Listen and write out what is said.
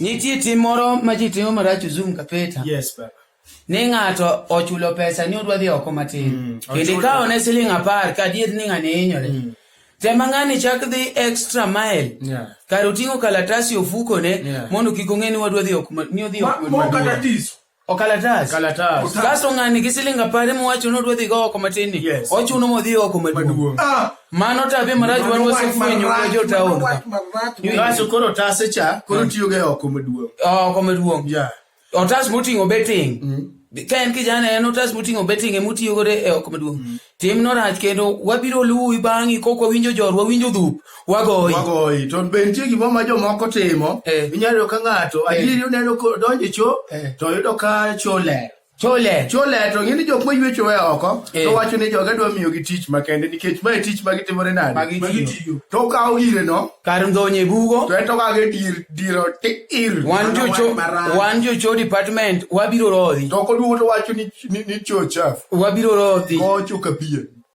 Nitie tim moro ma ji timo marach Zoom kapeta. Yes, baba. Ni ng'ato ochulo pesa ni odwa dhi oko matin. Kendo ikawo ne siling 10 ka adier ni ng'ani hinyore. Tema ng'ani chak dhi extra mile. Kar oting'o kalatasi ofuko ne mondo kik ong'e ni wadwa dhi oko ni odhi oko matin. Kalatas. Kasto ng'ani gi siling 10 mowacho ni odwa dhi go oko matin ni. Ochuno modhi oko maduong'. Mano tabe marach wan wasefwenyo ko jo taon. Kaso koro tase cha koro tiyo ge oko maduong'. Oko maduong'. Otas moting'o betting. Ka en kijana en otas moting'o betting emutiyo go e oko maduong'. Tim no rach kendo wabiro luwi bang'i koko winjo jorwa winjo dhup wagoyi. To bentie gimo ma jomoko timo. Inyalo ka ng'ato adieri oneno donje cho to yudo ka chole to ng'ini jok moywecho we oko to wacho ni joga dwa miyo gi tich makende nikech ma tich ma gitimore nade magitiyo to kawo gire no kar ndonye bugo to to ka ge diro ir wan jocho department wabiro rodhi to koduo to wacho ni chocha wabiro rodhi ko chuka pie